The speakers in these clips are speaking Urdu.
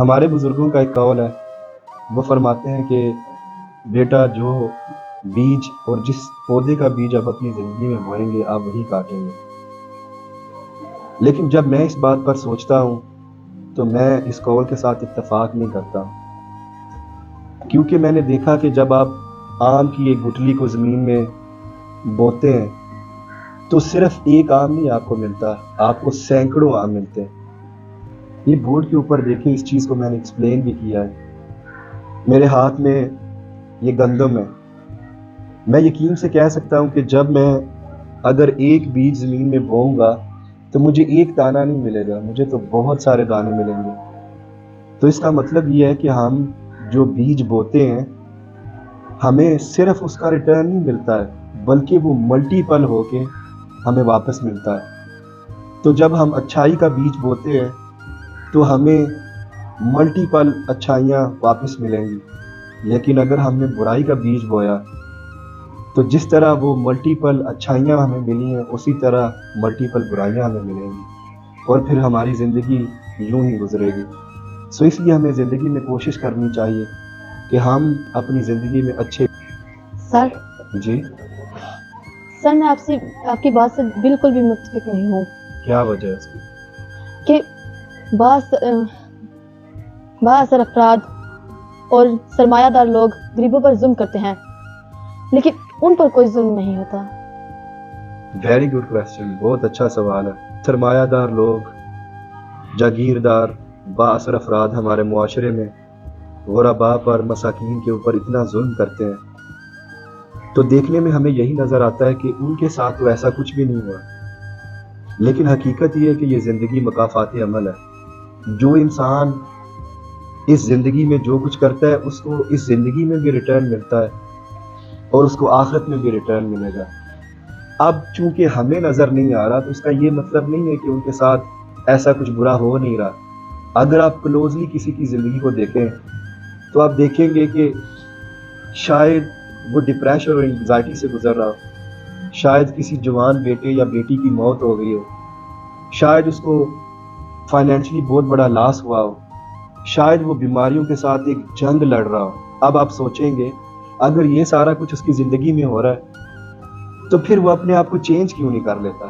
ہمارے بزرگوں کا ایک قول ہے، وہ فرماتے ہیں کہ بیٹا جو بیج اور جس پودے کا بیج آپ اپنی زندگی میں بوئیں گے آپ وہی کاٹیں گے۔ لیکن جب میں اس بات پر سوچتا ہوں تو میں اس قول کے ساتھ اتفاق نہیں کرتا، کیونکہ میں نے دیکھا کہ جب آپ آم کی ایک گٹلی کو زمین میں بوتے ہیں تو صرف ایک آم نہیں آپ کو ملتا، آپ کو سینکڑوں آم ملتے ہیں۔ یہ بورڈ کے اوپر دیکھیں، اس چیز کو میں نے ایکسپلین بھی کیا ہے۔ میرے ہاتھ میں یہ گندم ہے، میں یقین سے کہہ سکتا ہوں کہ جب میں اگر ایک بیج زمین میں بوؤں گا تو مجھے ایک دانہ نہیں ملے گا، مجھے تو بہت سارے دانے ملیں گے۔ تو اس کا مطلب یہ ہے کہ ہم جو بیج بوتے ہیں ہمیں صرف اس کا ریٹرن نہیں ملتا ہے بلکہ وہ ملٹیپل ہو کے ہمیں واپس ملتا ہے۔ تو جب ہم اچھائی کا بیج بوتے ہیں تو ہمیں ملٹیپل اچھائیاں واپس ملیں گی، لیکن اگر ہم نے برائی کا بیج بویا تو جس طرح وہ ملٹیپل اچھائیاں ہمیں ملی ہیں اسی طرح ملٹیپل برائیاں ہمیں ملیں گی، اور پھر ہماری زندگی یوں ہی گزرے گی۔ سو اس لیے ہمیں زندگی میں کوشش کرنی چاہیے کہ ہم اپنی زندگی میں اچھے سر جی سر میں آپ کی بات سے بالکل بھی متفق نہیں ہوں کیا وجہ ہے اس کی؟ کہ بعض افراد اور سرمایہ دار لوگ غریبوں پر ظلم کرتے ہیں لیکن ان پر کوئی ظلم نہیں ہوتا۔ ویری گڈ کویسچن، بہت اچھا سوال ہے۔ سرمایہ دار لوگ، جاگیردار، بااثر افراد ہمارے معاشرے میں غرباء پر، مساکین کے اوپر اتنا ظلم کرتے ہیں تو دیکھنے میں ہمیں یہی نظر آتا ہے کہ ان کے ساتھ تو ایسا کچھ بھی نہیں ہوا، لیکن حقیقت یہ ہے کہ یہ زندگی مکافات عمل ہے۔ جو انسان اس زندگی میں جو کچھ کرتا ہے اس کو اس زندگی میں بھی ریٹرن ملتا ہے اور اس کو آخرت میں بھی ریٹرن ملے گا۔ اب چونکہ ہمیں نظر نہیں آ رہا تو اس کا یہ مطلب نہیں ہے کہ ان کے ساتھ ایسا کچھ برا ہو نہیں رہا۔ اگر آپ کلوزلی کسی کی زندگی کو دیکھیں تو آپ دیکھیں گے کہ شاید وہ ڈپریشن اور انگزائٹی سے گزر رہا ہو، شاید کسی جوان بیٹے یا بیٹی کی موت ہو گئی ہو، شاید اس کو فائنینشلی بہت بڑا لاس ہوا ہو، شاید وہ بیماریوں کے ساتھ ایک جنگ لڑ رہا ہو۔ اب آپ سوچیں گے اگر یہ سارا کچھ اس کی زندگی میں ہو رہا ہے تو پھر وہ اپنے آپ کو چینج کیوں نہیں کر لیتا؟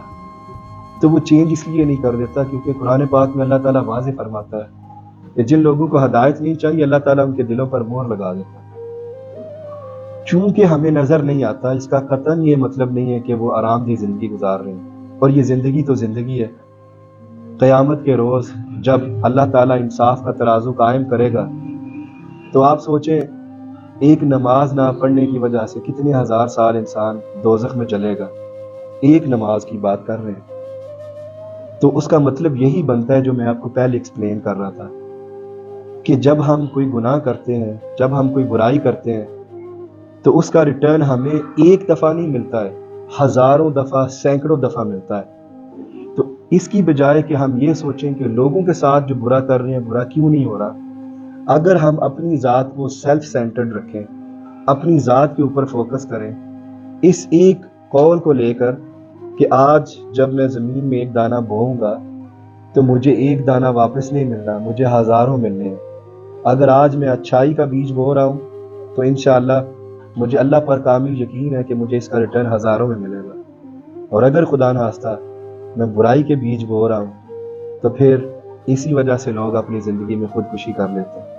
تو وہ چینج اس لیے نہیں کر دیتا کیونکہ قرآن پاک میں اللہ تعالیٰ واضح فرماتا ہے کہ جن لوگوں کو ہدایت نہیں چاہیے اللہ تعالیٰ ان کے دلوں پر مہر لگا دیتا ہے۔ چونکہ ہمیں نظر نہیں آتا اس کا قطعاً یہ مطلب نہیں ہے کہ وہ آرام دہ زندگی گزار رہے ہیں، اور یہ زندگی تو زندگی ہے۔ قیامت کے روز جب اللہ تعالیٰ انصاف کا ترازو قائم کرے گا تو آپ سوچیں ایک نماز نہ پڑھنے کی وجہ سے کتنے ہزار سال انسان دوزخ میں جلے گا، ایک نماز کی بات کر رہے ہیں۔ تو اس کا مطلب یہی بنتا ہے جو میں آپ کو پہلے ایکسپلین کر رہا تھا کہ جب ہم کوئی گناہ کرتے ہیں، جب ہم کوئی برائی کرتے ہیں تو اس کا ریٹرن ہمیں ایک دفعہ نہیں ملتا ہے، ہزاروں دفعہ، سینکڑوں دفعہ ملتا ہے۔ تو اس کی بجائے کہ ہم یہ سوچیں کہ لوگوں کے ساتھ جو برا کر رہے ہیں برا کیوں نہیں ہو رہا، اگر ہم اپنی ذات کو سیلف سینٹرڈ رکھیں، اپنی ذات کے اوپر فوکس کریں اس ایک قول کو لے کر کہ آج جب میں زمین میں ایک دانہ بوؤں گا تو مجھے ایک دانہ واپس نہیں ملنا، مجھے ہزاروں ملنے ہیں۔ اگر آج میں اچھائی کا بیج بو رہا ہوں تو انشاءاللہ مجھے اللہ پر کامل یقین ہے کہ مجھے اس کا ریٹرن ہزاروں میں ملے گا، اور اگر خدا نخواستہ میں برائی کے بیج بو رہا ہوں تو پھر اسی وجہ سے لوگ اپنی زندگی میں خودکشی کر لیتے ہیں۔